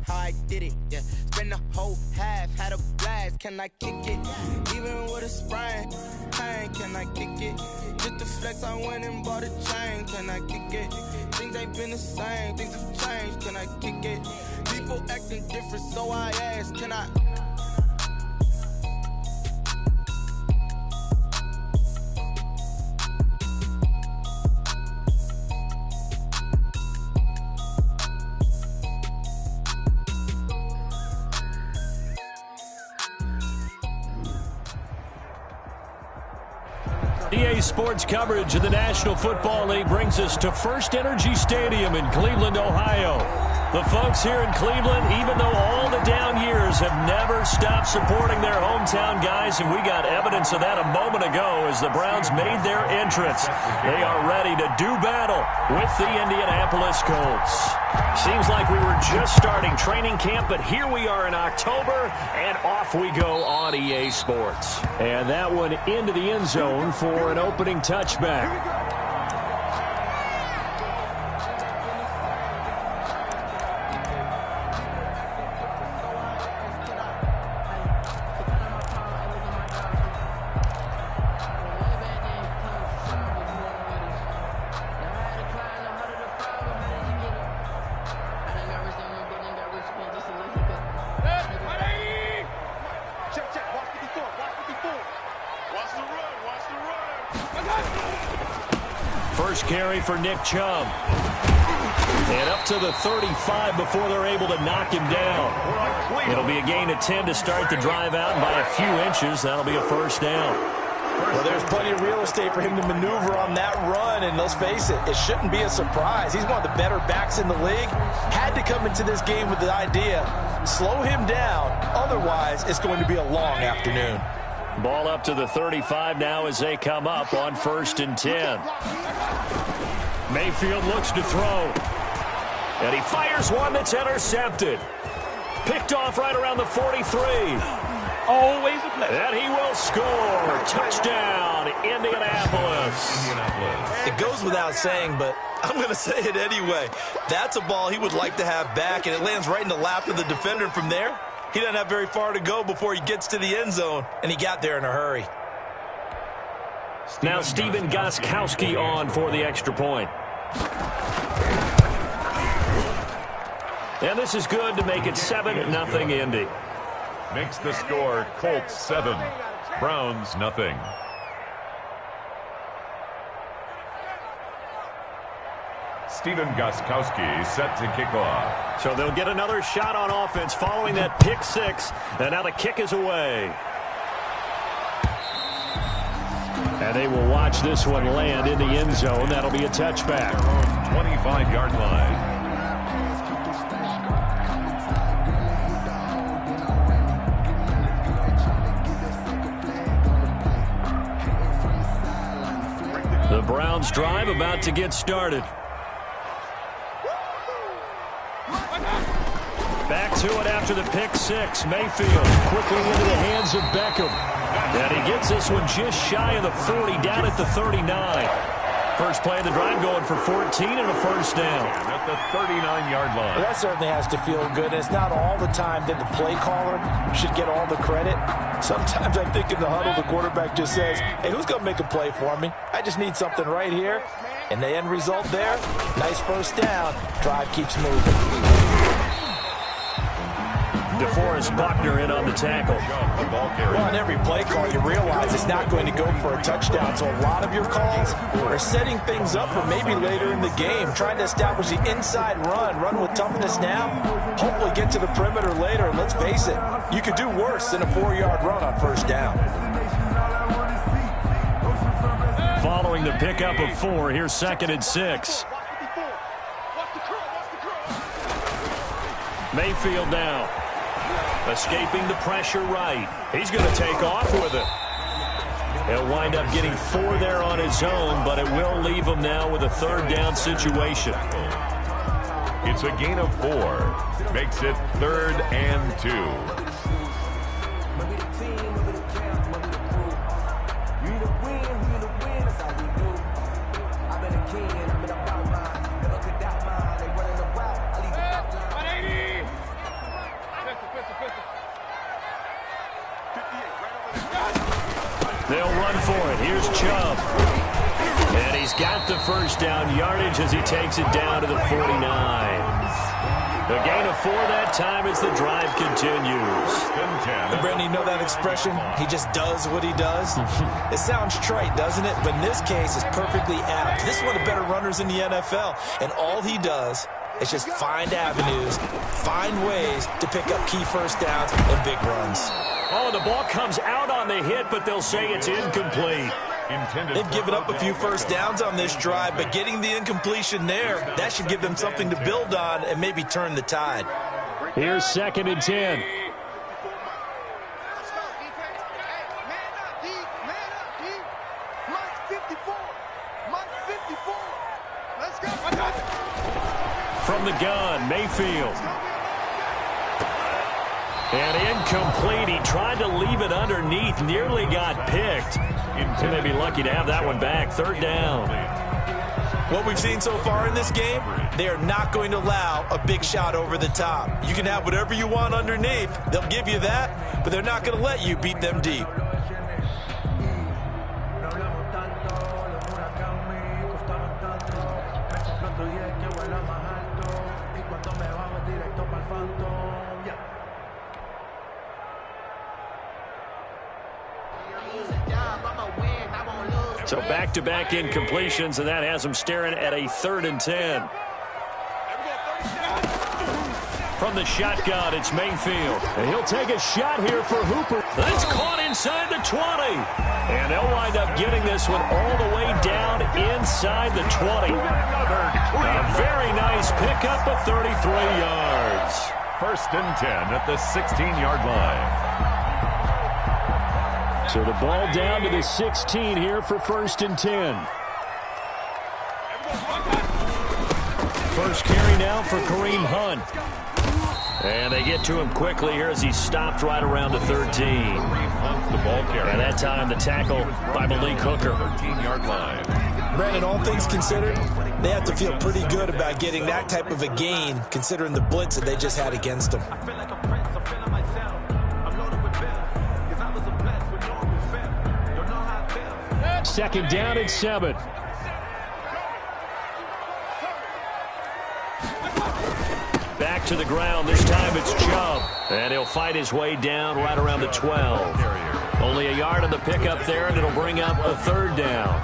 how I did it, yeah. Spend the whole half, had a blast, can I kick it? Even with a sprain, pain, can I kick it? Just to flex, I went and bought a chain, can I kick it? Things ain't been the same, things have changed, can I kick it? People acting different, so I ask, can I? EA Sports coverage of the National Football League brings us to First Energy Stadium in Cleveland, Ohio. The folks here in Cleveland, even though all the down years, have never stopped supporting their hometown guys, and we got evidence of that a moment ago as the Browns made their entrance. They are ready to do battle with the Indianapolis Colts. Seems like we were just starting training camp, but here we are in October, and off we go on EA Sports. And that one into the end zone for an opening touchback. First carry for Nick Chubb. And up to the 35 before they're able to knock him down. It'll be a gain of 10 to start the drive out, and by a few inches, that'll be a first down. Well, there's plenty of real estate for him to maneuver on that run, and let's face it, it shouldn't be a surprise. He's one of the better backs in the league. Had to come into this game with the idea, slow him down, otherwise it's going to be a long afternoon. Ball up to the 35 now as they come up on 1st and 10. Mayfield looks to throw. And he fires one that's intercepted. Picked off right around the 43. Always a pleasure. And he will score. Touchdown, Indianapolis. It goes without saying, but I'm going to say it anyway. That's a ball he would like to have back, and it lands right in the lap of the defender. From there, he doesn't have very far to go before he gets to the end zone, and he got there in a hurry. Now Stephen Gostkowski on for the extra point. And this is good to make it 7-0 Indy. Makes the score Colts 7, Browns nothing. Stephen Gostkowski set to kick off. So they'll get another shot on offense following that pick six. And now the kick is away. And they will watch this one land in the end zone. That'll be a touchback. 25-yard line. The Browns drive about to get started. Back to it after the pick six. Mayfield quickly into the hands of Beckham. And he gets this one just shy of the 40, down at the 39. First play of the drive going for 14 and a first down. At the 39-yard line. Well, that certainly has to feel good. It's not all the time that the play caller should get all the credit. Sometimes I think in the huddle, the quarterback just says, hey, who's going to make a play for me? I just need something right here. And the end result there, nice first down. Drive keeps moving. DeForest Buckner in on the tackle. Well, on every play call, you realize it's not going to go for a touchdown. So a lot of your calls are setting things up for maybe later in the game, trying to establish the inside run with toughness now, hopefully get to the perimeter later. And let's face it, you could do worse than a 4-yard run on first down. Following the pickup of 4, here's 2nd and 6. Mayfield now. Escaping the pressure right. He's going to take off with it. He'll wind up getting 4 there on his own, but it will leave him now with a 3rd down situation. It's a gain of 4. Makes it 3rd and 2. They'll run for it. Here's Chubb. And he's got the first down yardage as he takes it down to the 49. A gain of 4 that time as the drive continues. And Brandon, you know that expression? He just does what he does. It sounds trite, doesn't it? But in this case, it's perfectly apt. This is one of the better runners in the NFL. And all he does is just find avenues, find ways to pick up key first downs and big runs. Oh, the ball comes out on the hit, but they'll say it's incomplete. They've given up a few first downs on this drive, but getting the incompletion there, that should give them something to build on and maybe turn the tide. Here's 2nd and 10. From the gun, Mayfield. And incomplete. He tried to leave it underneath, nearly got picked. They may be lucky to have that one back. 3rd down. What we've seen so far in this game, they are not going to allow a big shot over the top. You can have whatever you want underneath. They'll give you that, but they're not going to let you beat them deep. So back-to-back incompletions, and that has them staring at a 3rd and 10. From the shotgun, it's Mayfield. And he'll take a shot here for Hooper. That's caught inside the 20. And they'll wind up getting this one all the way down inside the 20. A very nice pickup of 33 yards. 1st and 10 at the 16-yard line. So the ball down to the 16 here for 1st and 10. First carry now for Kareem Hunt. And they get to him quickly here as he stopped right around the 13. The ball carrier. And that time the tackle by Malik Hooker. 13-yard line. Brandon, all things considered, they have to feel pretty good about getting that type of a gain considering the blitz that they just had against them. 2nd down and 7. Back to the ground. This time it's Chubb. And he'll fight his way down right around the 12. Only a yard on the pickup there, and it'll bring up a 3rd down.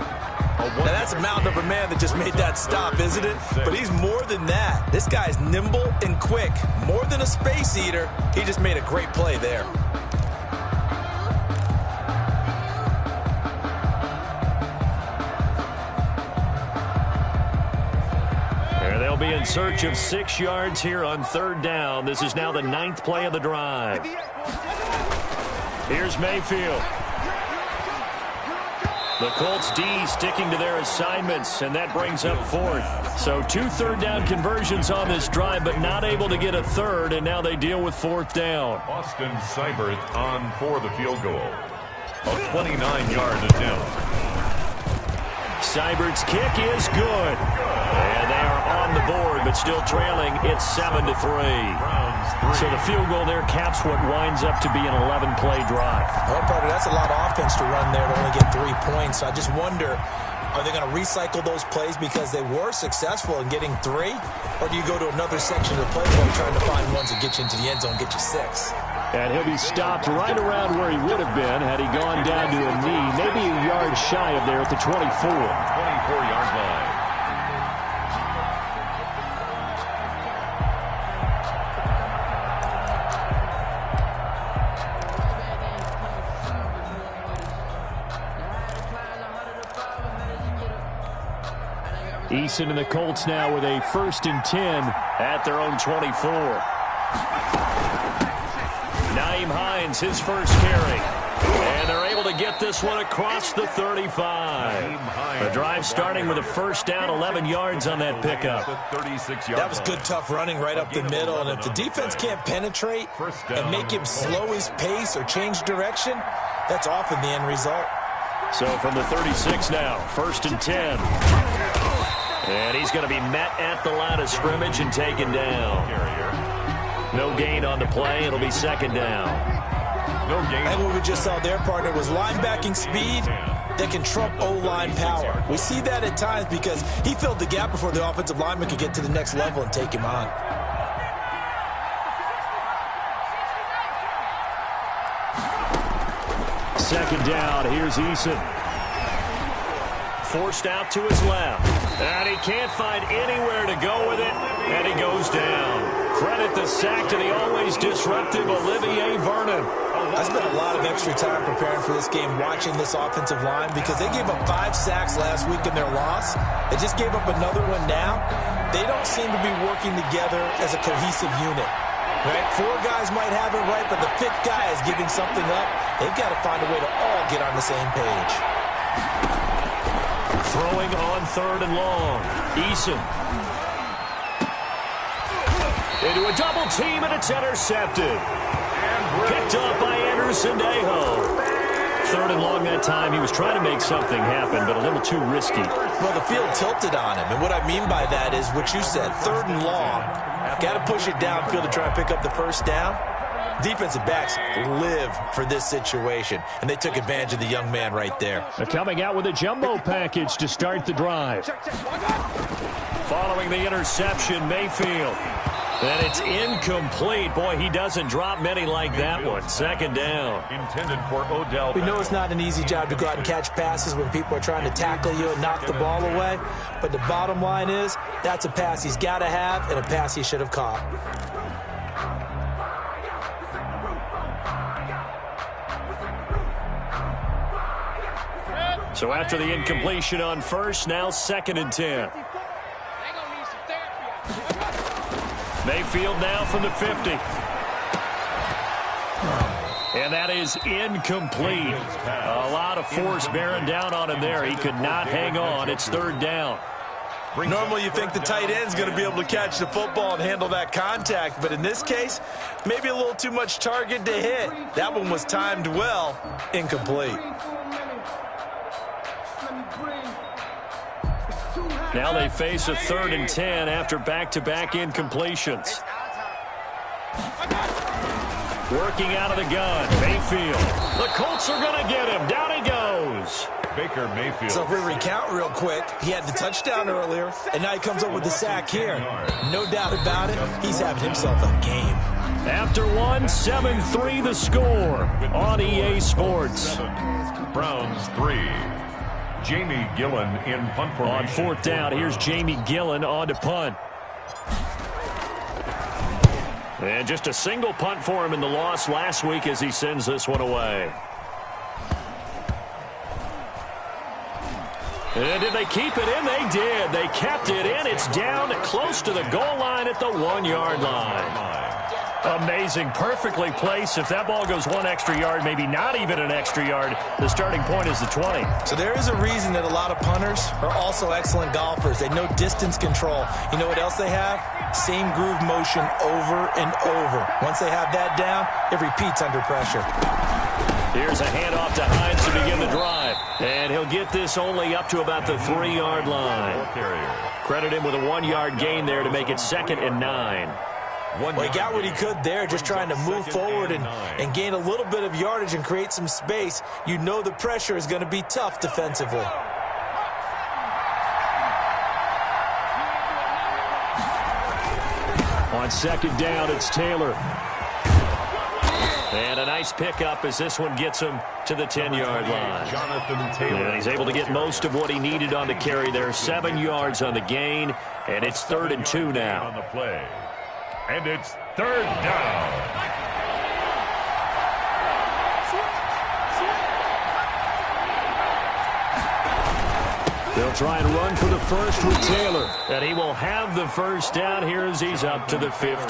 Now that's a mountain of a man that just made that stop, isn't it? But he's more than that. This guy's nimble and quick. More than a space eater. He just made a great play there. Be in search of 6 yards here on 3rd down. This is now the 9th play of the drive. Here's Mayfield. The Colts D sticking to their assignments, and that brings up 4th. So 2 3rd down conversions on this drive, but not able to get a 3rd, and now they deal with 4th down. Austin Seibert on for the field goal. A 29-yard attempt. Seibert's kick is good. And they are on the board, but still trailing. It's 7-3. So the field goal there caps what winds up to be an 11-play drive. Well, partner, that's a lot of offense to run there to only get 3 points. So I just wonder, are they going to recycle those plays because they were successful in getting 3? Or do you go to another section of the playbook trying to find ones that get you into the end zone, get you 6? And he'll be stopped right around where he would have been had he gone down to a knee, maybe a yard shy of there at the 24. 24-yard line. Eason and the Colts now with a 1st and 10 at their own 24. Nyheim Hines, his first carry. And they're able to get this one across the 35. The drive starting with a 1st down, 11 yards on that pickup. That was good, tough running right up the middle. And if the defense can't penetrate and make him slow his pace or change direction, that's often the end result. So from the 36 now, 1st and 10. And he's going to be met at the line of scrimmage and taken down. No gain on the play. It'll be 2nd down. No gain. And what we just saw their partner was linebacking speed that can trump O-line power. We see that at times because he filled the gap before the offensive lineman could get to the next level and take him on. Second down, here's Eason. Forced out to his left. And he can't find anywhere to go with it, and he goes down. Credit the sack to the always disruptive Olivier Vernon. I spent a lot of extra time preparing for this game watching this offensive line because they gave up 5 sacks last week in their loss. They just gave up another one now. They don't seem to be working together as a cohesive unit. Right? 4 guys might have it right, but the 5th guy is giving something up. They've got to find a way to all get on the same page. Throwing on 3rd and long. Eason. Into a double team, and it's intercepted. Picked up by Anderson-Dejo. 3rd and long that time. He was trying to make something happen, but a little too risky. Well, the field tilted on him, and what I mean by that is what you said, 3rd and long. Got to push it downfield to try and pick up the first down. Defensive backs live for this situation, and they took advantage of the young man right there. They're coming out with a jumbo package to start the drive. Following the interception, Mayfield. And it's incomplete. Boy, he doesn't drop many like that one. 2nd down. Intended for Odell. We know it's not an easy job to go out and catch passes when people are trying to tackle you and knock the ball away. But the bottom line is, that's a pass he's got to have and a pass he should have caught. So after the incompletion on first, now 2nd and 10. Mayfield now from the 50. And that is incomplete. A lot of force bearing down on him there. He could not hang on. It's 3rd down. Normally you think the tight end's going to be able to catch the football and handle that contact, but in this case, maybe a little too much target to hit. That one was timed well. Incomplete. Now they face a 3rd and 10 after back-to-back incompletions. Working out of the gun, Mayfield. The Colts are going to get him. Down he goes. Baker Mayfield. So if we recount real quick, he had the touchdown earlier, and now he comes up with the sack here. No doubt about it, he's having himself a game. After one, 7-3 the score on EA Sports. 7, Browns 3. Jamie Gillen in punt formation. On 4th down, here's Jamie Gillen on to punt. And just a single punt for him in the loss last week as he sends this one away. And did they keep it in? They did. They kept it in. It's down close to the goal line at the 1-yard line. Amazing. Perfectly placed. If that ball goes 1 extra yard, maybe not even an extra yard, the starting point is the 20. So there is a reason that a lot of punters are also excellent golfers. They know distance control. You know what else they have? Same groove motion over and over. Once they have that down, it repeats under pressure. Here's a handoff to Hines to begin the drive. And he'll get this only up to about the 3-yard line. Credit him with a 1-yard gain there to make it 2nd and 9. Well, he got what he could there, just trying to move forward and gain a little bit of yardage and create some space. You know the pressure is going to be tough defensively. On 2nd down, it's Taylor. And a nice pickup as this one gets him to the 10-yard line. Jonathan Taylor. And he's able to get most of what he needed on the carry there. 7 yards on the gain, and it's 3rd and 2 now. On the play. And it's 3rd down. They'll try and run for the first with Taylor. And he will have the first down here as he's up to the 15.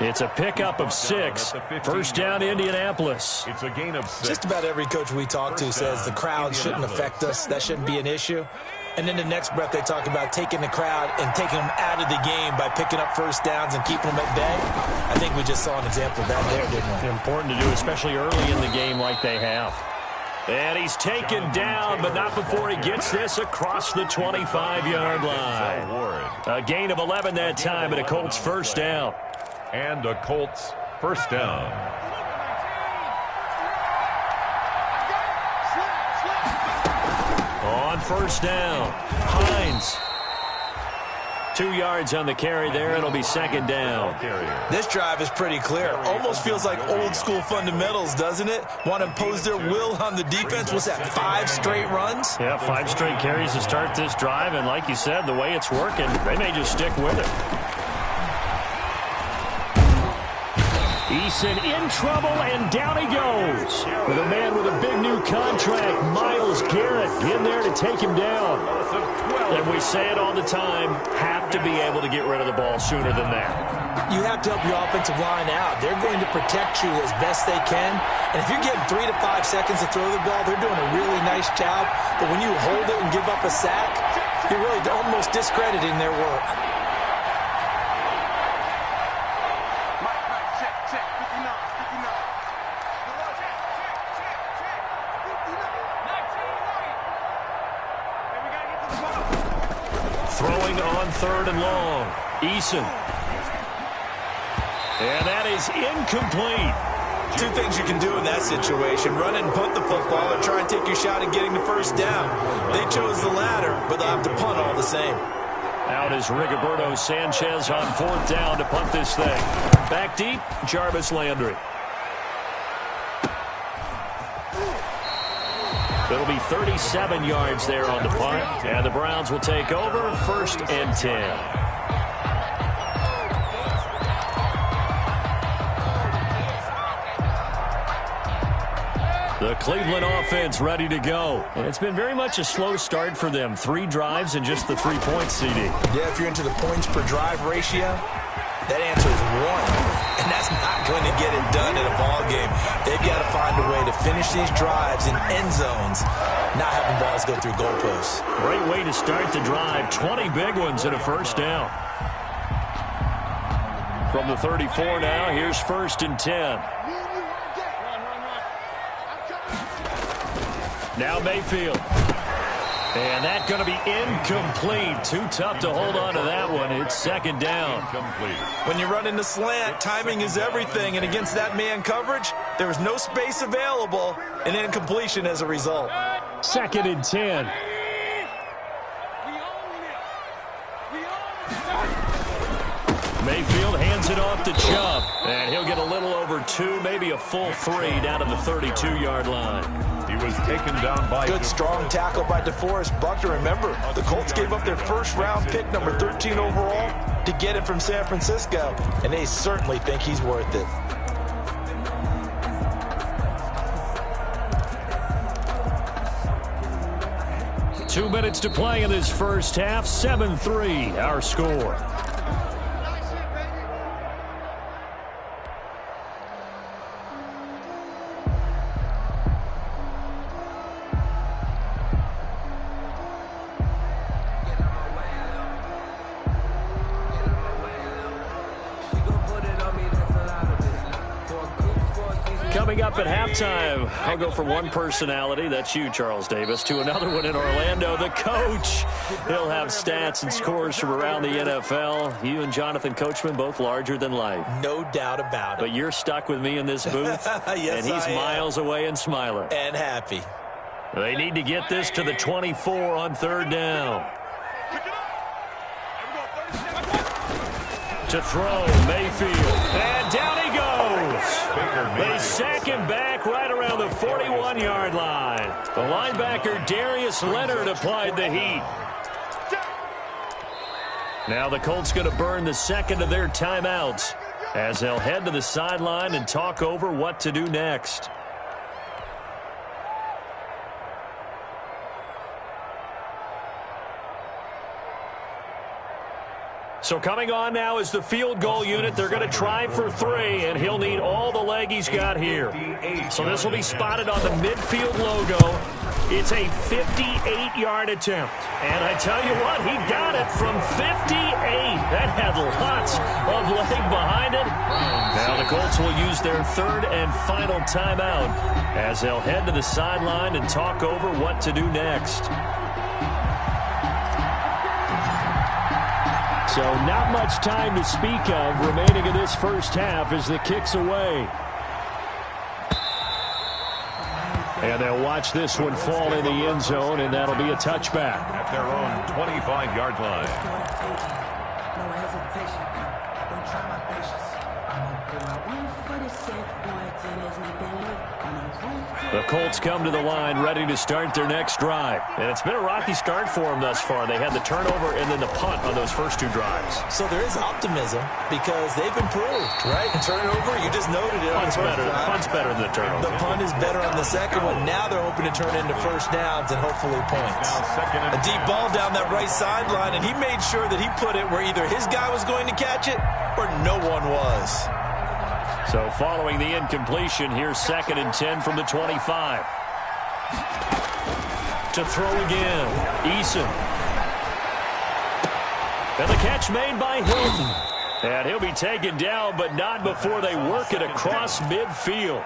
It's a pickup of 6. First down, Indianapolis. It's a gain of 6. Just about every coach we talk to says the crowd shouldn't affect us. That shouldn't be an issue. And then the next breath they talk about taking the crowd and taking them out of the game by picking up first downs and keeping them at bay. I think we just saw an example of that there, didn't we? Important to do, especially early in the game like they have. And he's taken down, but not before he gets this across the 25-yard line. A gain of 11 that time, and a Colts first down. And a Colts first down. On first down, Hines. 2 yards on the carry there. It'll be second down. This drive is pretty clear. Almost feels like old school fundamentals, doesn't it? Want to impose their will on the defense. What's that, 5 straight runs? Yeah, 5 straight carries to start this drive. And like you said, the way it's working, they may just stick with it. Eason in trouble, and down he goes. With a man with a big new contract, Myles Garrett, in there to take him down. And we say it all the time, have to be able to get rid of the ball sooner than that. You have to help your offensive line out. They're going to protect you as best they can. And if you're getting 3 to 5 seconds to throw the ball, they're doing a really nice job. But when you hold it and give up a sack, you're really almost discrediting their work. Throwing on 3rd and long. Eason. And that is incomplete. 2 things you can do in that situation. Run and punt the football or try and take your shot at getting the first down. They chose the latter, but they'll have to punt all the same. Out is Rigoberto Sanchez on 4th down to punt this thing. Back deep, Jarvis Landry. It'll be 37 yards there on the punt. And the Browns will take over 1st and 10. The Cleveland offense ready to go. And it's been very much a slow start for them. 3 drives and just the 3 points, CD. Yeah, if you're into the points per drive ratio, that answer is 1. And that's not going to get it done in a ball game. They've got to find a way to finish these drives in end zones, not having balls go through goalposts. Great way to start the drive. 20 big ones and a first down. From the 34 now, here's 1st and 10. Now Mayfield. And that's going to be incomplete. Too tough to hold on to that one. It's 2nd down. When you run in the slant, timing is everything. And against that man coverage, there was no space available, and incompletion as a result. 2nd and 10. Mayfield hands it off to Chubb. And he'll get a little over 2, maybe a full 3 down to the 32-yard line. He was taken down by... Good strong tackle by DeForest Buckner. Remember, the Colts gave up their 1st-round pick, number 13 overall, to get him from San Francisco. And they certainly think he's worth it. Two minutes to play in this first half. 7-3, our score. Coming up at halftime, I'll go from one personality, that's you, Charles Davis, to another one in Orlando, the coach. He'll have stats and scores from around the NFL. You and Jonathan Coachman, both larger than life. No doubt about it. But you're stuck with me in this booth, yes, and he's miles away and smiling. And happy. They need to get this to the 24 on 3rd down. To throw, Mayfield, and down he goes. They sack him back right around the 41-yard line. The linebacker, Darius Leonard, applied the heat. Now the Colts going to burn the 2nd of their timeouts as they'll head to the sideline and talk over what to do next. So coming on now is the field goal unit. They're going to try for 3, and he'll need all the leg he's got here. So this will be spotted on the midfield logo. It's a 58-yard attempt. And I tell you what, he got it from 58. That had lots of leg behind it. Now the Colts will use their 3rd and final timeout as they'll head to the sideline and talk over what to do next. So not much time to speak of remaining in this first half as the kick's away. And they'll watch this one fall in the end zone, and that'll be a touchback. At their own 25-yard line. No hesitation. Don't try my patience. The Colts come to the line ready to start their next drive. And it's been a rocky start for them thus far. They had the turnover and then the punt on those first two drives. So there is optimism because they've improved, right? Turnover, you just noted it. Punt's better than the turnover. The punt is better on the second one. Now they're hoping to turn into first downs and hopefully points. A deep ball down that right sideline, and he made sure that he put it where either his guy was going to catch it or no one was. So following the incompletion, here's 2nd and 10 from the 25. To throw again, Eason. And the catch made by Hilton. And he'll be taken down, but not before they work it across midfield.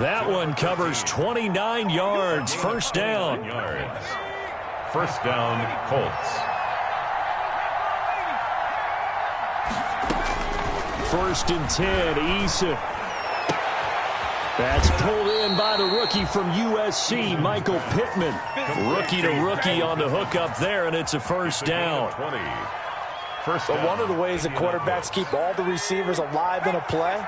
That one covers 29 yards. First down. First down, Colts. First and 10, Eason. That's pulled in by the rookie from USC, Michael Pittman. Rookie to rookie on the hook up there, and it's a first down. But one of the ways that quarterbacks keep all the receivers alive in a play,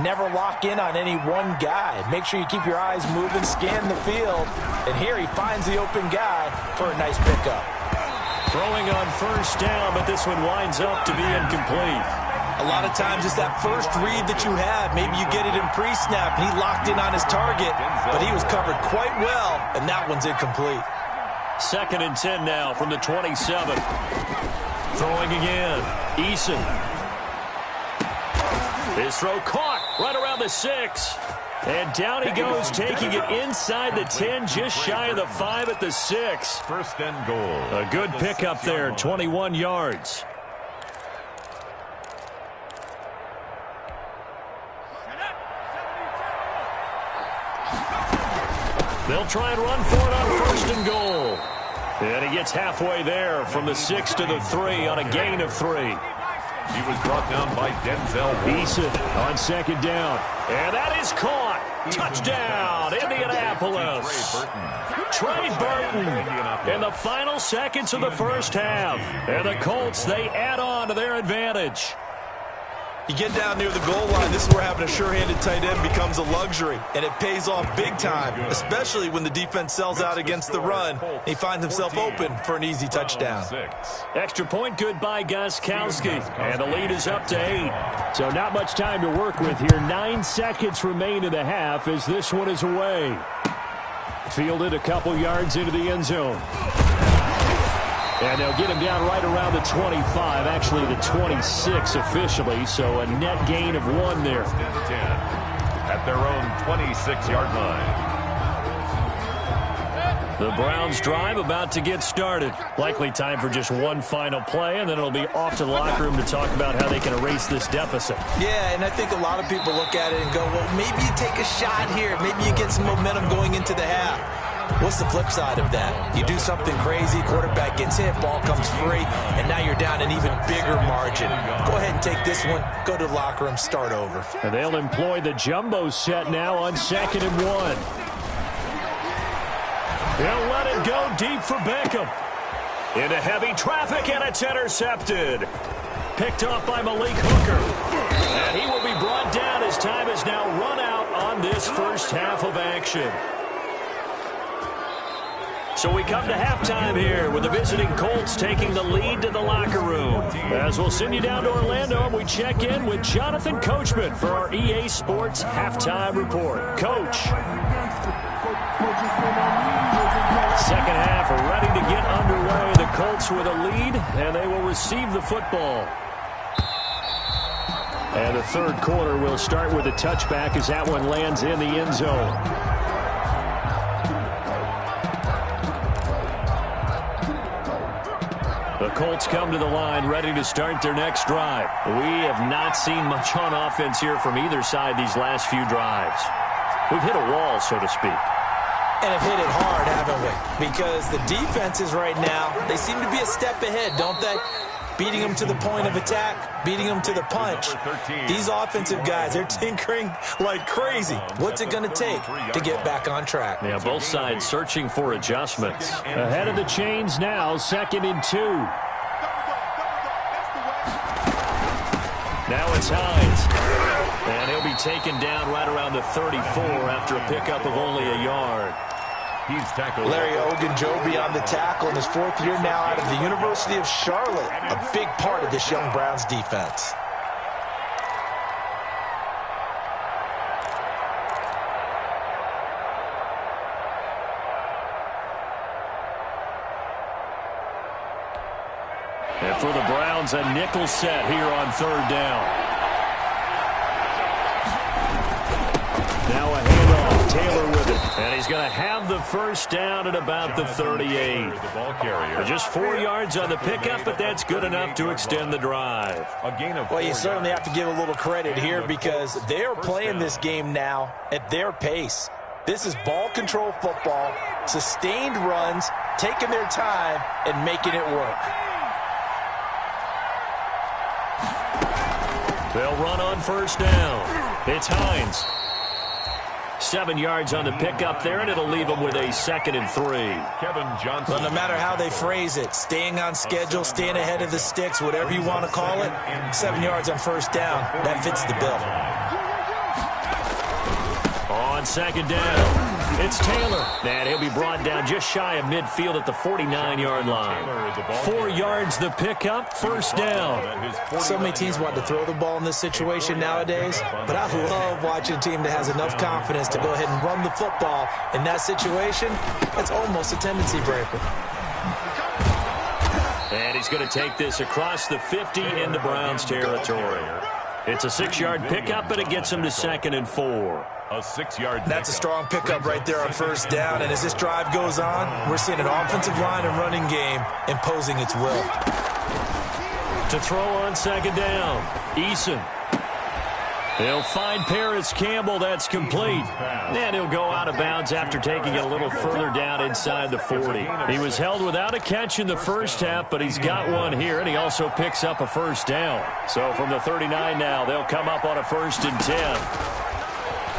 never lock in on any one guy. Make sure you keep your eyes moving, scan the field, and here he finds the open guy for a nice pickup. Throwing on first down, but this one winds up to be incomplete. A lot of times it's that first read that you have. Maybe you get it in pre-snap, and he locked in on his target, but he was covered quite well, and that one's incomplete. 2nd and 10 now from the 27. Throwing again, Eason. His throw caught right around the 6. And down he goes, taking it inside the 10, just shy of the 5 at the 6. First and goal. A good pickup there, 21 yards. They'll try and run for it on first and goal. And he gets halfway there from the 6 to the 3 on a gain of 3. He was brought down by Denzel. Eason on 2nd down. And that is caught. Touchdown, Indianapolis. Trey Burton in the final seconds of the first half. And the Colts, they add on to their advantage. You get down near the goal line, this is where having a sure-handed tight end becomes a luxury, and it pays off big time, especially when the defense sells out against the run. He finds himself open for an easy touchdown. Extra point good by Gostkowski, and the lead is up to 8. So not much time to work with here. 9 seconds remain in the half as this one is away. Fielded a couple yards into the end zone. And they'll get him down right around the 25, actually the 26 officially, so a net gain of 1 there. At their own 26-yard line. The Browns drive about to get started. Likely time for just one final play, and then it'll be off to the locker room to talk about how they can erase this deficit. Yeah, and I think a lot of people look at it and go, well, maybe you take a shot here. Maybe you get some momentum going into the half. What's the flip side of that? You do something crazy, quarterback gets hit, ball comes free, and now you're down an even bigger margin. Go ahead and take this one, go to the locker room, start over. And they'll employ the jumbo set now on 2nd and 1. They'll let it go deep for Beckham. Into heavy traffic, and it's intercepted. Picked off by Malik Hooker. And he will be brought down as time is now run out on this first half of action. So we come to halftime here with the visiting Colts taking the lead to the locker room. As we'll send you down to Orlando, and we check in with Jonathan Coachman for our EA Sports Halftime Report. Coach. Second half ready to get underway. The Colts with a lead, and they will receive the football. And the third quarter will start with a touchback as that one lands in the end zone. The Colts come to the line ready to start their next drive. We have not seen much on offense here from either side these last few drives. We've hit a wall, so to speak. And have hit it hard, haven't we? Because the defenses right now, they seem to be a step ahead, don't they? beating them to the point of attack, beating them to the punch. These offensive guys, they're tinkering like crazy. What's it going to take to get back on track? Yeah, both sides searching for adjustments. Ahead of the chains now, 2nd and 2. Now it's Hines. And he'll be taken down right around the 34 after a pickup of only a yard. He's tackled. Larry Ogunjobi on the tackle in his 4th year now out of the University of Charlotte. A big part of this young Browns defense. And for the Browns, a nickel set here on 3rd down. Now a handoff, Taylor with it. And he's going to have the first down at about the 38. Just 4 yards on the pickup, but that's good enough to extend the drive. Well, you certainly have to give a little credit here because they're playing this game now at their pace. This is ball control football, sustained runs, taking their time, and making it work. They'll run on 1st down. It's Hines. 7 yards on the pickup there, and it'll leave them with a 2nd and 3. Kevin Johnson. Well, no matter how they phrase it, staying on schedule, staying ahead of the sticks, whatever you want to call it, 7 yards on 1st down, that fits the bill. On 2nd down, it's Taylor. And he'll be brought down just shy of midfield at the 49-yard line. 4 yards the pickup, 1st down. So many teams want to throw the ball in this situation nowadays, but I love watching a team that has enough confidence to go ahead and run the football. In that situation, that's almost a tendency breaker. And he's going to take this across the 50 into Browns territory. It's a 6-yard pickup, but it gets him to 2nd and 4. A 6-yard. That's a strong pickup right there on 1st down. And as this drive goes on, we're seeing an offensive line and running game imposing its will. To throw on 2nd down, Eason. He'll find Paris Campbell. That's complete. And he'll go out of bounds after taking it a little further down inside the 40. He was held without a catch in the first half, but he's got one here, and he also picks up a 1st down. So from the 39 now, they'll come up on a 1st and 10.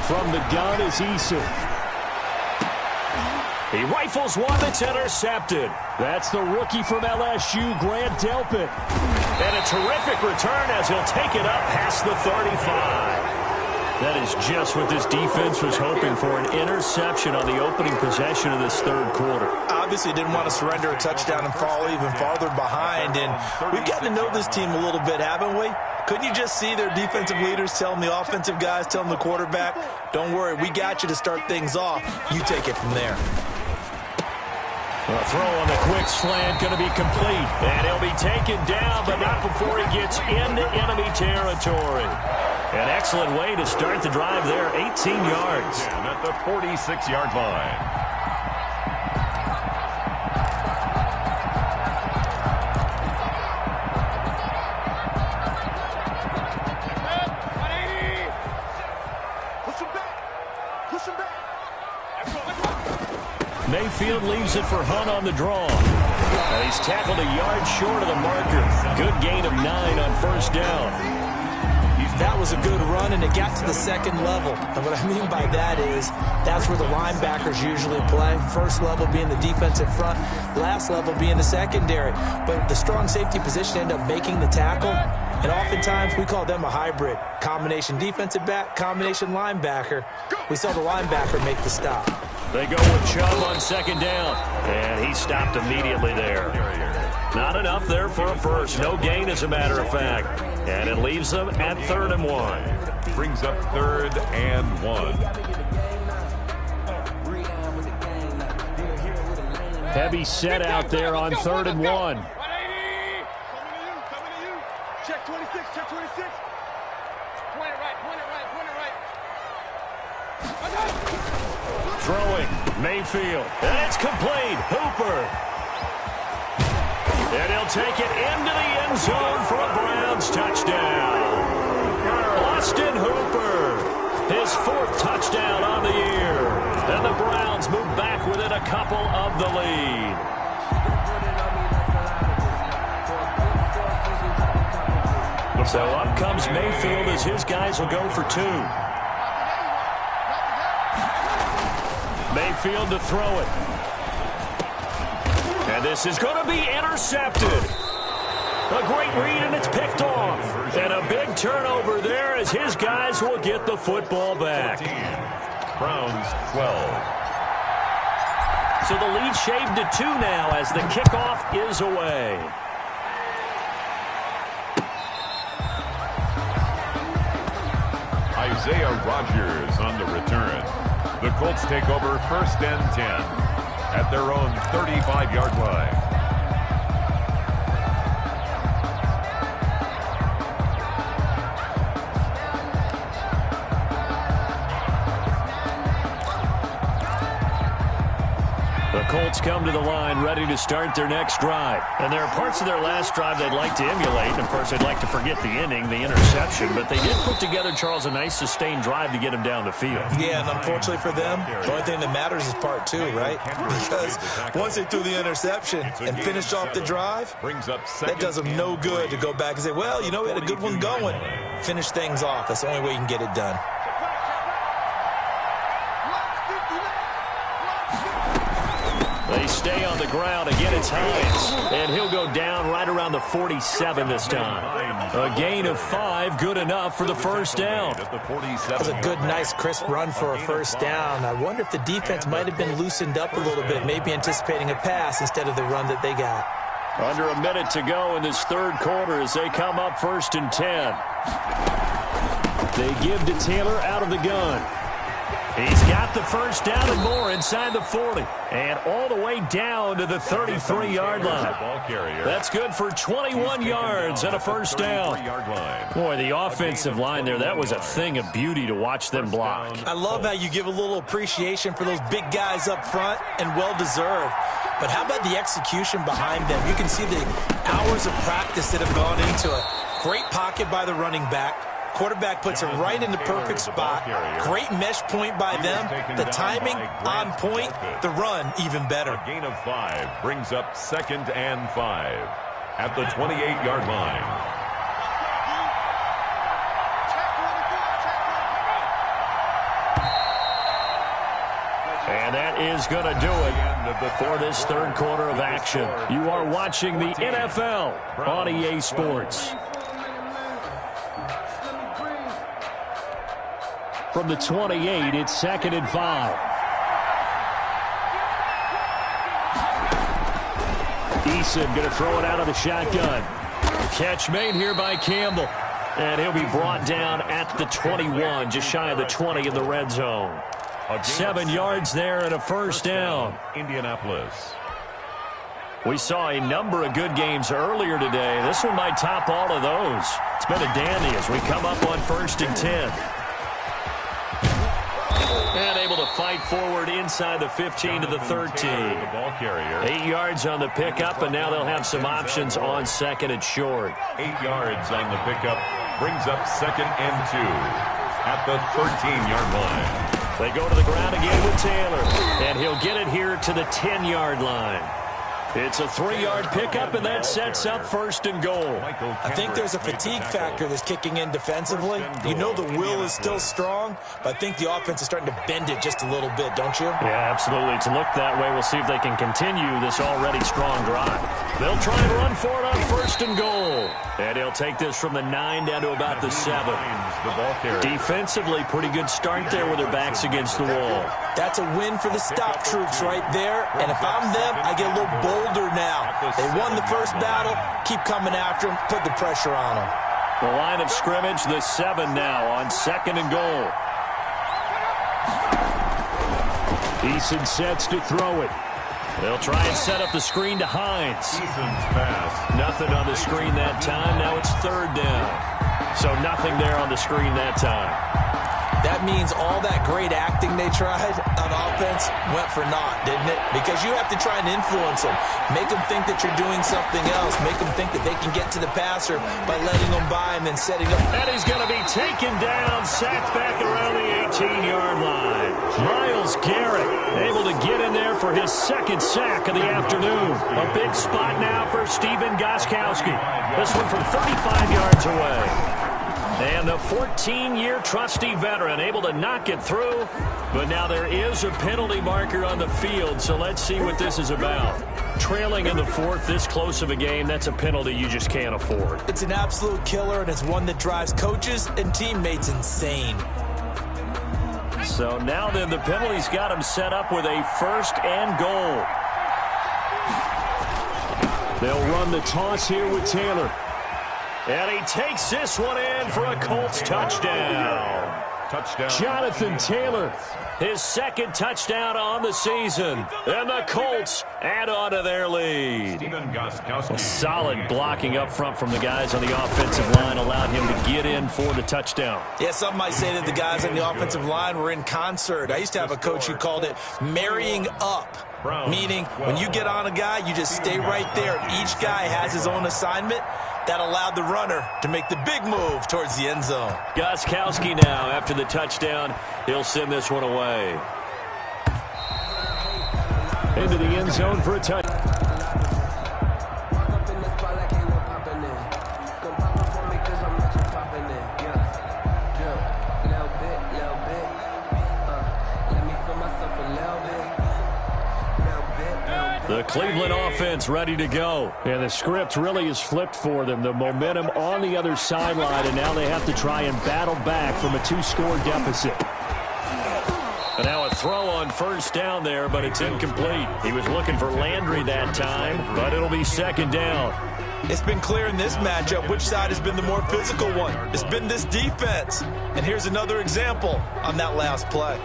From the gun is Eason. He rifles one that's intercepted. That's the rookie from LSU, Grant Delpit. And a terrific return as he'll take it up past the 35. That is just what this defense was hoping for, an interception on the opening possession of this 3rd quarter. Obviously didn't want to surrender a touchdown and fall even farther behind. And we've gotten to know this team a little bit, haven't we? Couldn't you just see their defensive leaders telling the offensive guys, telling the quarterback, don't worry, we got you to start things off. You take it from there. A throw on the quick slant going to be complete. And he'll be taken down, but not before he gets into enemy territory. An excellent way to start the drive there, 18 yards. At the 46-yard line. Mayfield leaves it for Hunt on the draw. And he's tackled a yard short of the marker. Good gain of 9 on 1st down. That was a good run, and it got to the 2nd level. And what I mean by that is that's where the linebackers usually play. 1st level being the defensive front, last level being the secondary. But the strong safety position ended up making the tackle. And oftentimes we call them a hybrid. Combination defensive back, combination linebacker. We saw the linebacker make the stop. They go with Chubb on 2nd down. And he stopped immediately there. Not enough there for a first. No gain, as a matter of fact. And it leaves them at 3rd and 1. Brings up 3rd and 1. Heavy set out there on 3rd and 1. Check 26, check 26. Point it right, point it right, point it right. Throwing, Mayfield. And it's complete. Hooper. And he'll take it into the end zone for a Browns touchdown. Austin Hooper, his 4th touchdown on the year. And the Browns move back within a couple of the lead. So up comes Mayfield as his guys will go for 2. Mayfield to throw it. And this is going to be intercepted. A great read, and it's picked off. And a big turnover there as his guys will get the football back. Browns 12. So the lead shaved to 2 now as the kickoff is away. Isaiah Rodgers on the return. The Colts take over 1st and 10 at their own 35-yard line. The Colts come to the line ready to start their next drive. And there are parts of their last drive they'd like to emulate. And, of course, they'd like to forget the inning, the interception. But they did put together, Charles, a nice sustained drive to get him down the field. Yeah, and unfortunately for them, the only thing that matters is part 2, right? Because once they threw the interception and finished off the drive, that does them no good to go back and say, well, you know, we had a good one going. Finish things off. That's the only way you can get it done. They stay on the ground. Again, it's Hines. And he'll go down right around the 47 this time. A gain of 5, good enough for the first down. That was a good, nice, crisp run for a first down. I wonder if the defense might have been loosened up a little bit, maybe anticipating a pass instead of the run that they got. Under a minute to go in this third quarter as they come up 1st and 10. They give to Taylor out of the gun. He's got the first down and more inside the 40. And all the way down to the 33-yard line. That's good for 21 yards and a first down. Boy, the offensive line there, that was a thing of beauty to watch them block. I love how you give a little appreciation for those big guys up front, and well-deserved. But how about the execution behind them? You can see the hours of practice that have gone into it. Great pocket by the running back. Quarterback puts it right in the perfect spot. Great mesh point by them. The timing on point. The run even better. A gain of 5 brings up 2nd and 5 at the 28-yard line. And that is going to do it for this third quarter of action. You are watching the NFL on EA Sports. From the 28, it's 2nd and 5. Eason going to throw it out of the shotgun. Catch made here by Campbell. And he'll be brought down at the 21, just shy of the 20 in the red zone. 7 yards there and a first down. Indianapolis. We saw a number of good games earlier today. This one might top all of those. It's been a dandy as we come up on 1st and 10. And able to fight forward inside the 15 to the 13. 8 yards on the pickup, and now they'll have some options on 2nd and short. 8 yards on the pickup brings up 2nd and 2 at the 13-yard line. They go to the ground again with Taylor, and he'll get it here to the 10-yard line. It's a 3-yard pickup, and that sets up 1st and goal. I think there's a fatigue factor that's kicking in defensively. You know the will is still strong, but I think the offense is starting to bend it just a little bit, don't you? Yeah, absolutely. To look that way, we'll see if they can continue this already strong drive. They'll try and run for it on 1st and goal. And he'll take this from the 9 down to about the 7. Defensively, pretty good start there with their backs against the wall. That's a win for the stop troops right there. And if I'm them, I get a little bolder now. They won the first battle. Keep coming after them. Put the pressure on them. The line of scrimmage, the 7 now on 2nd and goal. Eason sets to throw it. They'll try and set up the screen to Hines. Nothing on the screen that time. Now it's 3rd down. So nothing there on the screen that time. That means all that great acting they tried on offense went for naught, didn't it? Because you have to try and influence them. Make them think that you're doing something else. Make them think that they can get to the passer by letting them by and then setting up. And he's going to be taken down, sacked back around the 18-yard line. Myles Garrett able to get in there for his second sack of the afternoon. A big spot now for Stephen Gostkowski. This one from 35 yards away. And the 14-year trusty veteran able to knock it through. But now there is a penalty marker on the field, so let's see what this is about. Trailing in the fourth, this close of a game, that's a penalty you just can't afford. It's an absolute killer, and it's one that drives coaches and teammates insane. So now then, the penalty's got him set up with a 1st and goal. They'll run the toss here with Taylor. And he takes this one in for a Colts touchdown. Jonathan Taylor, his second touchdown on the season. And the Colts add on to their lead. Solid blocking up front from the guys on the offensive line allowed him to get in for the touchdown. Yeah, some might say that the guys on the offensive line were in concert. I used to have a coach who called it marrying up. Meaning, when you get on a guy, you just stay right there. Each guy has his own assignment. That allowed the runner to make the big move towards the end zone. Gostkowski now, after the touchdown, he'll send this one away. Into the end zone for a touchdown. The Cleveland offense ready to go. And the script really is flipped for them. The momentum on the other sideline, and now they have to try and battle back from a 2-score deficit. And now a throw on 1st down there, but it's incomplete. He was looking for Landry that time, but it'll be 2nd down. It's been clear in this matchup which side has been the more physical one. It's been this defense. And here's another example on that last play.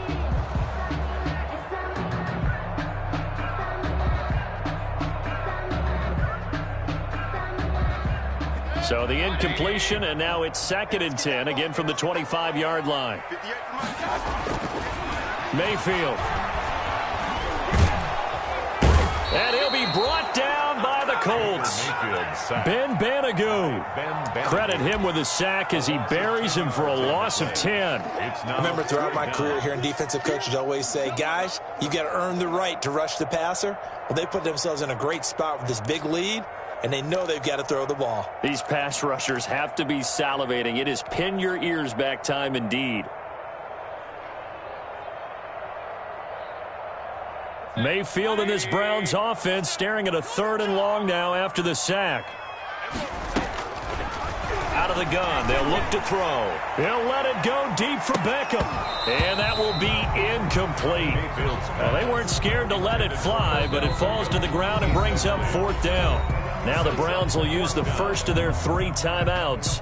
So the incompletion, and now it's 2nd and 10, again from the 25-yard line. Mayfield. And he'll be brought down by the Colts. Ben Banagoo. Credit him with a sack as he buries him for a loss of 10. I remember throughout my career hearing defensive coaches always say, guys, you got to earn the right to rush the passer. Well, they put themselves in a great spot with this big lead, and they know they've got to throw the ball. These pass rushers have to be salivating. It is pin your ears back time indeed. Mayfield in this Browns offense staring at a 3rd and long now after the sack. Out of the gun, they'll look to throw. They'll let it go deep for Beckham. And that will be incomplete. Well, they weren't scared to let it fly, but it falls to the ground and brings up 4th down. Now the Browns will use the first of their 3 timeouts.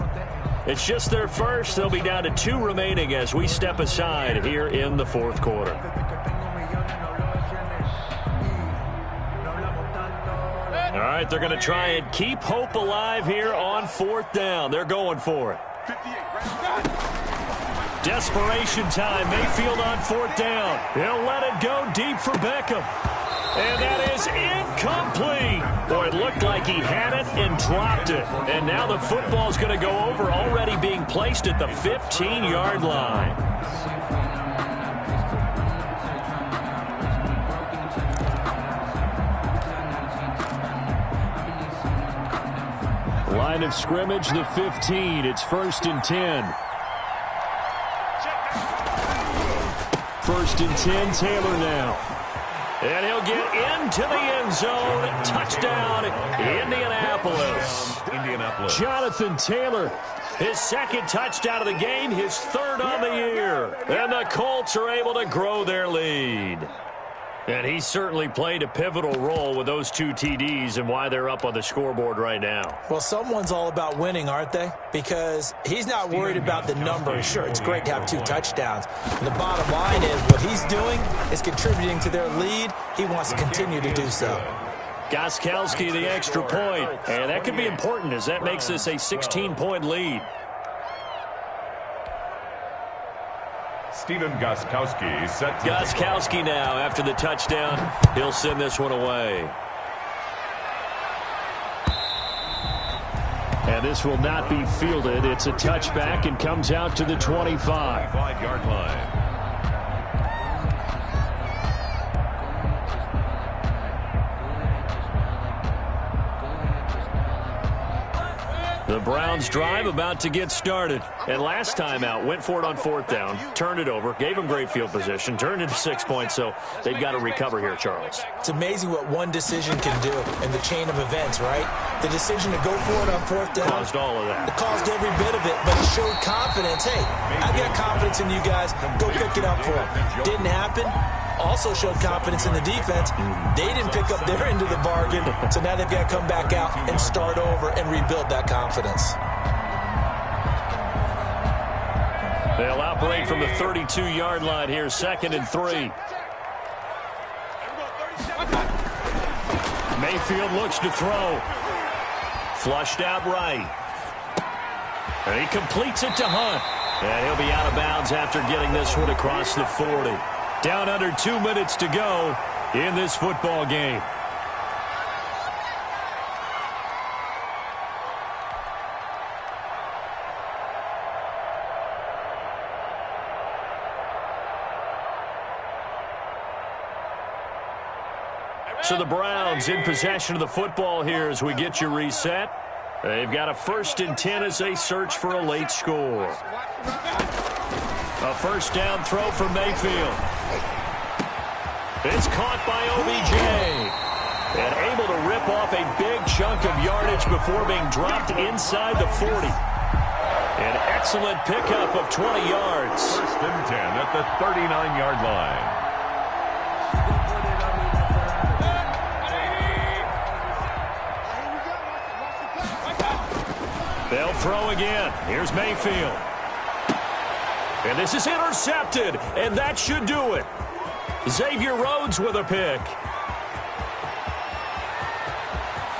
It's just their first. They'll be down to 2 remaining as we step aside here in the 4th quarter. All right, they're going to try and keep hope alive here on 4th down. They're going for it. Desperation time. Mayfield on 4th down. He'll let it go deep for Beckham. And that is incomplete. Boy, it looked like he had it and dropped it. And now the football's going to go over, already being placed at the 15-yard line. Line of scrimmage, the 15. It's 1st and 10. 1st and 10, Taylor now. And he'll get into the end zone. Touchdown, Indianapolis. Jonathan Taylor, his 2nd touchdown of the game, his 3rd on the year. And the Colts are able to grow their lead. And he certainly played a pivotal role with those 2 TDs and why they're up on the scoreboard right now. Well, someone's all about winning, aren't they? Because he's not worried about the number. Sure, it's great to have 2 touchdowns. And the bottom line is what he's doing is contributing to their lead. He wants to continue to do so. Gostkowski, the extra point. And that could be important as that makes this a 16-point lead. Stephen Gostkowski set to Gostkowski now after the touchdown. He'll send this one away. And this will not be fielded. It's a touchback and comes out to the 25-yard line. Browns drive about to get started. And last time out, went for it on 4th down, turned it over, gave them great field position, turned into 6 points, so they've got to recover here, Charles. It's amazing what one decision can do in the chain of events, right? The decision to go for it on 4th down. Caused all of that. It caused every bit of it, but it showed confidence. Hey, I've got confidence in you guys. Go pick it up for them. Didn't happen. Also showed confidence in the defense. They didn't pick up their end of the bargain, so now they've got to come back out and start over and rebuild that confidence. They'll operate from the 32-yard line here, 2nd and 3. Mayfield looks to throw. Flushed out right. And he completes it to Hunt. And he'll be out of bounds after getting this one across the 40. Down under 2 minutes to go in this football game. So the Browns in possession of the football here as we get you reset. They've got a 1st and 10 as they search for a late score. A 1st down throw for Mayfield. It's caught by OBJ. And able to rip off a big chunk of yardage before being dropped inside the 40. An excellent pickup of 20 yards. 1st and 10 at the 39-yard line. They'll throw again. Here's Mayfield. And this is intercepted, and that should do it. Xavier Rhodes with a pick.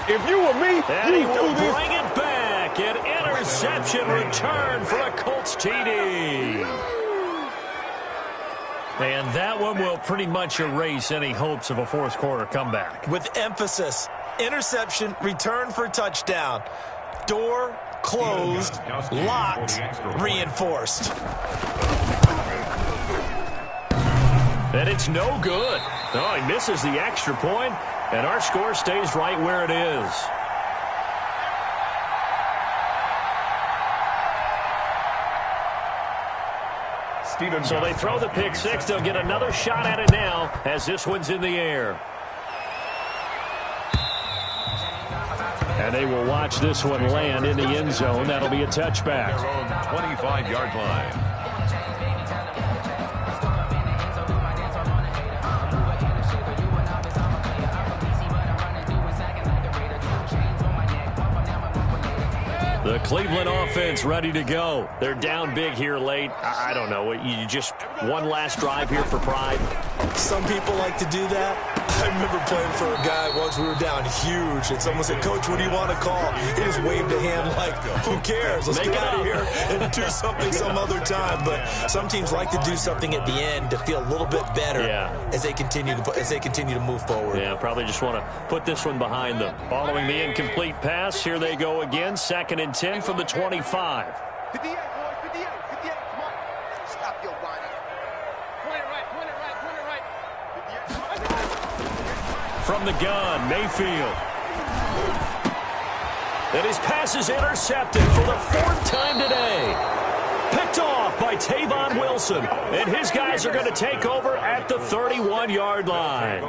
If you were me, and he will bring it back. An interception return for a Colts TD. And that one will pretty much erase any hopes of a 4th quarter comeback. With emphasis, interception, return for touchdown. Door closed, locked, reinforced. And it's no good. Oh, he misses the extra point, and our score stays right where it is. So they throw the pick 6. They'll get another shot at it now as this one's in the air. And they will watch this one land in the end zone. That'll be a touchback. Their own 25-yard line. The Cleveland offense ready to go. They're down big here late. I don't know. You just one last drive here for pride. Some people like to do that. I remember playing for a guy once. We were down huge, and someone said, "Coach, what do you want to call?" He just waved a hand like, "Who cares? Let's get out of here and do something some other time." But some teams like to do something at the end to feel a little bit better as they continue to move forward. Yeah, probably just want to put this one behind them. Following the incomplete pass, here they go again. 2nd and 10 from the 25. 58, boys, 58, 58. Come on. Stop your whining. Point it right, point it right, point it right. From the gun, Mayfield. And his pass is intercepted for the 4th time today. Picked off by Tavon Wilson. And his guys are going to take over at the 31-yard line.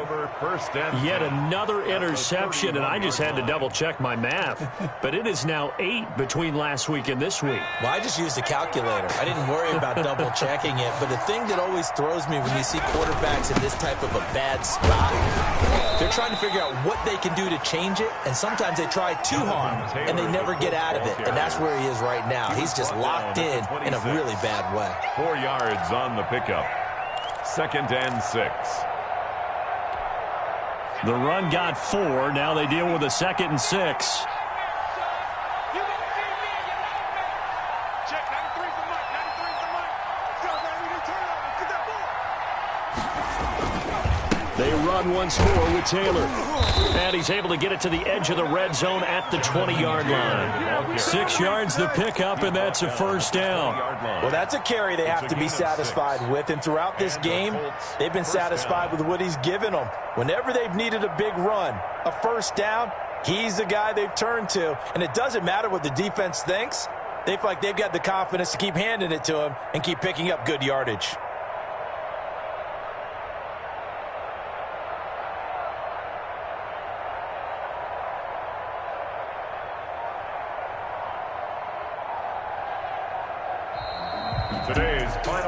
Yet another interception, and I just had to double-check my math. But it is now 8 between last week and this week. Well, I just used a calculator. I didn't worry about double-checking it. But the thing that always throws me when you see quarterbacks in this type of a bad spot, they're trying to figure out what they can do to change it. And sometimes they try too hard, and they never get out of it. And that's where he is right now. He's just locked in a really bad way. 4 yards on the pickup. 2nd and 6. The run got 4. Now they deal with a 2nd and 6. They run once more with Taylor. And he's able to get it to the edge of the red zone at the 20-yard line. 6 yards the pickup, and that's a 1st down. Well, that's a carry they have to be satisfied with. And throughout this game, they've been satisfied with what he's given them. Whenever they've needed a big run, a 1st down, He's the guy they've turned to, and it doesn't matter what the defense thinks. They feel like they've got the confidence to keep handing it to him and keep picking up good yardage.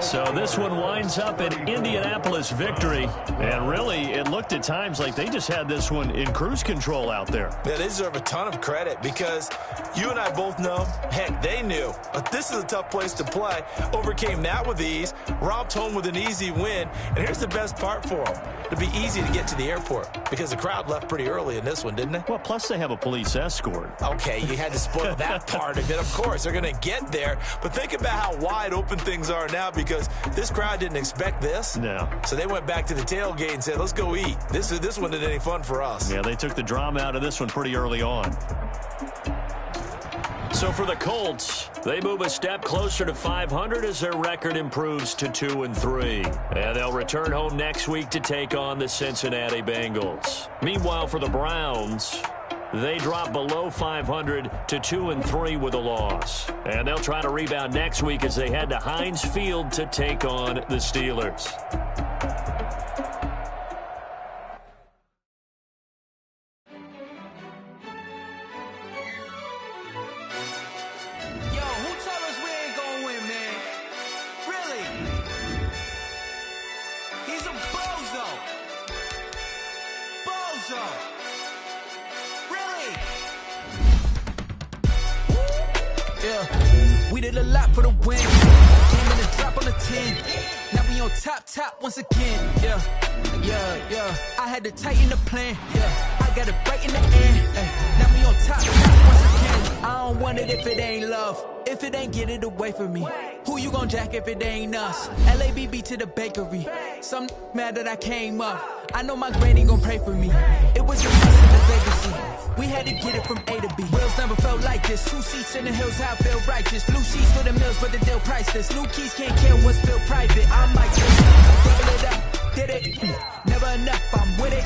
So this one winds up an Indianapolis victory. And really, it looked at times like they just had this one in cruise control out there. Yeah, they deserve a ton of credit because you and I both know, heck, they knew. But this is a tough place to play. Overcame that with ease, romped home with an easy win. And here's the best part for them. It'd be easy to get to the airport because the crowd left pretty early in this one, didn't they? Well, plus they have a police escort. Okay, you had to spoil that part of it. Of course, they're going to get there. But think about how wide open things are now because this crowd didn't expect this. No. So they went back to the tailgate and said, let's go eat. This one isn't any fun for us. Yeah, they took the drama out of this one pretty early on. So for the Colts, they move a step closer to 500 as their record improves to 2-3. And they'll return home next week to take on the Cincinnati Bengals. Meanwhile, for the Browns, they drop below 500 to 2-3 with a loss. And they'll try to rebound next week as they head to Heinz Field to take on the Steelers. We did a lot for the win. Came in and drop on the 10. Now we on top once again. Yeah. I had to tighten the plan. Yeah, I got it right in the air. Now we on top once again. I don't want it if it ain't love. If it ain't, get it away from me. Who you gon' jack if it ain't us? LABB to the bakery. Some mad that I came up. I know my granny gon' pray for me. It was a must in the legacy. We had to get it from A to B. Wheels never felt like this. 2 seats in the hills, how I feel righteous. Blue sheets for the mills, but the deal priceless. New keys can't kill what's still private. I'm like this. Double it up, did it. Never enough, I'm with it.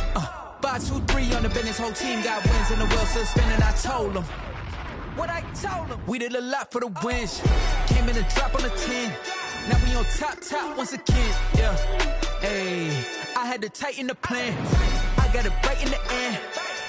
5, 2, 3 on the business. Whole team got wins and the wheels still spinning. I told them what I told them. We did a lot for the wins. Came in and drop on the 10. Now we on top once again. Yeah. Hey, I had to tighten the plan. I got it right in the air.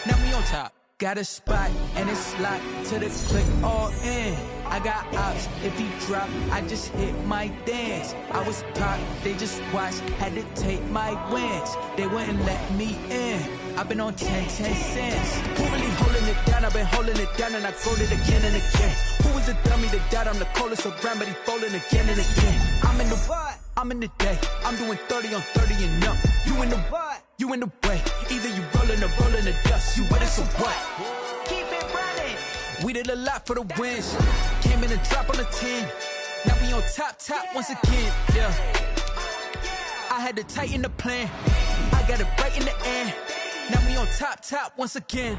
Now we on top. Got a spot and it's locked to the click all in. I got ops, if he drop, I just hit my dance. I was pop, they just watched, had to take my wins. They wouldn't let me in. I've been on 10 cents. Who really holding it down? I've been holding it down and I fold it again and again. Who is the dummy that died? I'm the coldest around, but he folding again and again. I'm in the what? I'm in the day. I'm doing 30 on 30 and up. You in the what? You in the way. Either you rolling or rolling the dust. You with us or what? Keep it running. We did a lot for the wins. Came in and drop on the 10. Now we on top once again. Yeah. I had to tighten the plan. I got it right in the air. Now we on top once again.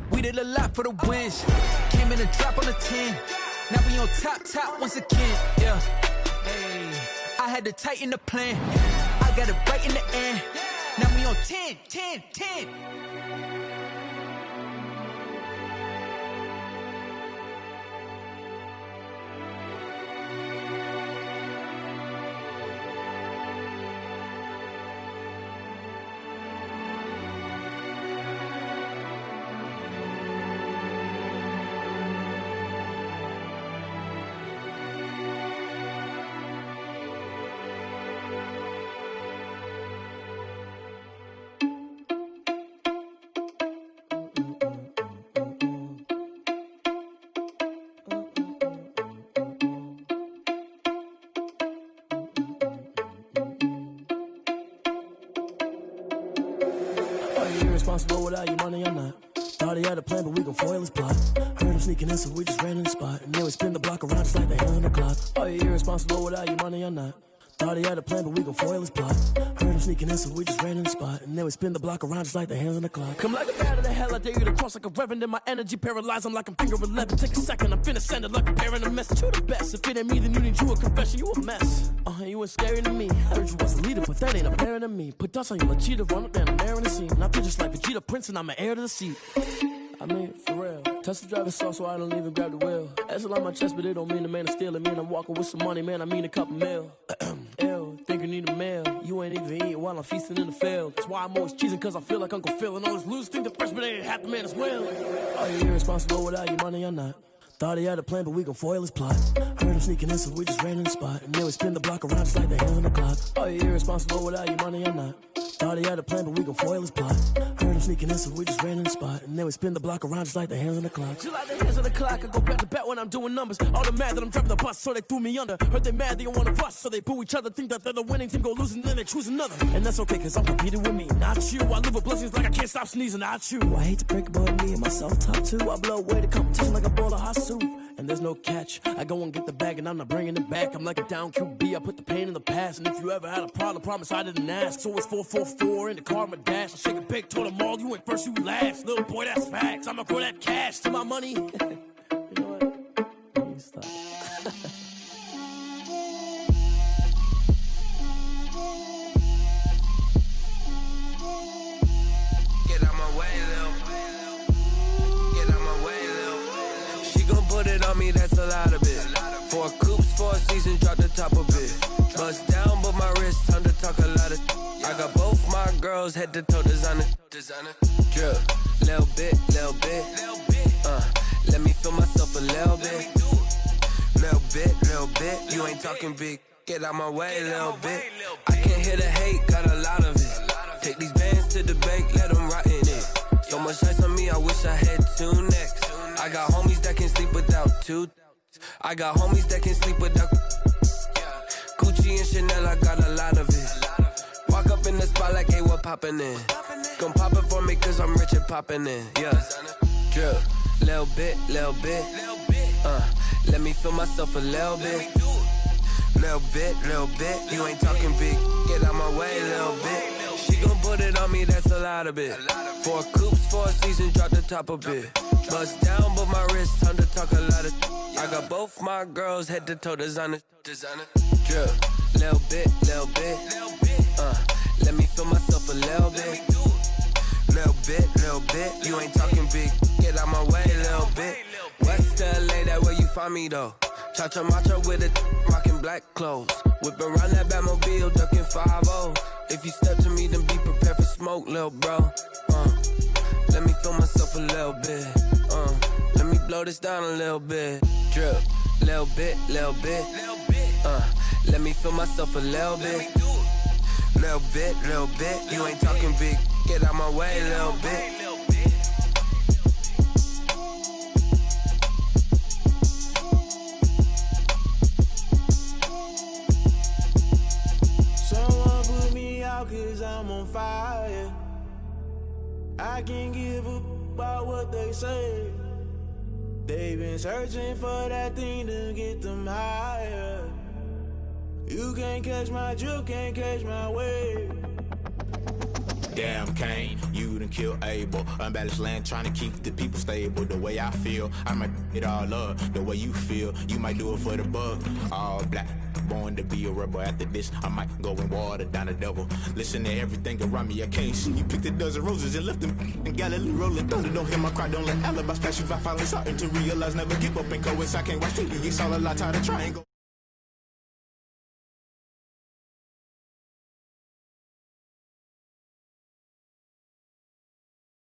We did a lot for the wins. Came in and drop on the 10. Now we on top once again. Yeah. Hey, I had to tighten the plan. I got it right in the air. Now we on 10. Responsible without your money, I'm not. Thought he had a plan, but we gon' foil his plot. Heard him sneaking in, so we just ran in the spot. And then we spin the block around just like they 100 o'clock. Oh, you're irresponsible without your money, I'm not. Thought he had a plan, but we gon' foil his plot. Heard him sneaking in, so we just ran in the spot. And then we spin the block around just like the hands on the clock. Come like a bat of the hell, I dare you to cross like a reverend. In my energy paralyzed, I'm like I'm finger 11. Take a second, I'm finna send it like a parent a message. You the best, if it ain't me, then you need you a confession. You a mess, you ain't scary to me. Heard you was a leader, but that ain't apparent to me. Put dust on you like Cheetah, run up down the air in the scene. I feel just like Vegeta Prince, and I'm an heir to the seat. I mean, for real. Touch the driver's soft, so I don't even grab the wheel. That's a lot on my chest, but it don't mean the man is stealing. Mean I'm walking with some money, man, I mean a couple mil. Ew, think you need a meal. You ain't even eating while I'm feasting in the field. That's why I'm always cheesing, cause I feel like Uncle Phil. And all those losers think the freshman ain't half the man as well. Are you irresponsible without your money or not? Thought he had a plan, but we gon' foil his plot. Heard him sneaking in, so we just ran in the spot. And then we spin the block around just like the hands on the clock. Are you irresponsible without your money or not? Thought he had a plan, but we gon' foil his plot. Heard him sneaking in, so we just ran in the spot. And then we spin the block around just like the hands on the clock. Just like the hands on the clock, I go back to back when I'm doing numbers. All the mad that I'm driving the bus, so they threw me under. Heard they mad, they don't wanna bust, so they boo each other. Think that they're the winning team, go losing, then they choose another. And that's okay, cause I'm competing with me, not you. I live with blessings like I can't stop sneezing, not you. I hate to break about me and my self-talk too. I blow away the competition like a bowl of hot soup. And there's no catch. I go and get the bag and I'm not bringing it back. I'm like a down QB, I put the pain in the past. And if you ever had a problem, promise I didn't ask. So it's 444 in the car, my dash. I shake a big, told them all, you went first, you last. Little boy, that's facts. I'ma grow that cash to my money. You know what? Let me stop. Get out my way, Lil. Get out my way, Lil. She gon' put it on me, that's a lot of it. 4 coops, 4 seasons, drop the top a bit. Bust down, but my wrist, time to talk a lot of. I got both my girls, head to toe designer. Drip, little bit. Let me feel myself a little bit. Little bit, you ain't talking big. Get out my way, little bit. I can't hear the hate, got a lot of it. Take these bands to the bank, let them rot in it. So much ice on me, I wish I had 2 necks. I got homies that can sleep without 2. I got homies that can sleep without Gucci and Chanel, I got a lot of it. Walk up in the spot like, hey, what poppin' in? Gon' pop it for me cause I'm rich and poppin' in, yeah. Drip, little bit. Let me feel myself a little bit. Little bit, you ain't talking big. Get out my way, little bit. She gon' put it on me, that's a lot of it. 4 coops, 4 seasons, drop the top a bit. Bust down, but my wrist, time to talk a lot of. I got both my girls, head to toe designer. Drip, little bit. Let me feel myself a little bit. Little bit, you ain't talking big. Get out my way, little bit. West LA, that where you find me though. Cha-cha matcha with it, rockin' black clothes. Whip around that Batmobile, ducking 5-0. If you step to me, then be prepared for smoke, lil' bro. Let me feel myself a little bit. Let me blow this down a little bit. Drip, little bit. Let me feel myself a little bit. Little bit, you ain't talking big. Get out my way, little bit. Someone put me out cause I'm on fire. I can't give a about what they say. They've been searching for that thing to get them higher. You can't catch my drift, can't catch my wave. Damn, Kane, you done killed Abel. Unbalanced land, trying to keep the people stable. The way I feel, I might it all up. The way you feel, you might do it for the bug. All black, born to be a rebel. After this, I might go and water down the devil. Listen to everything around me, I can't see. You picked a dozen roses and left them in Galilee rolling thunder. Don't hear my cry, don't let alibis pass you. I finally starting to realize, never give up and coexist. I can't watch TV, it's all a lot, tired of triangle.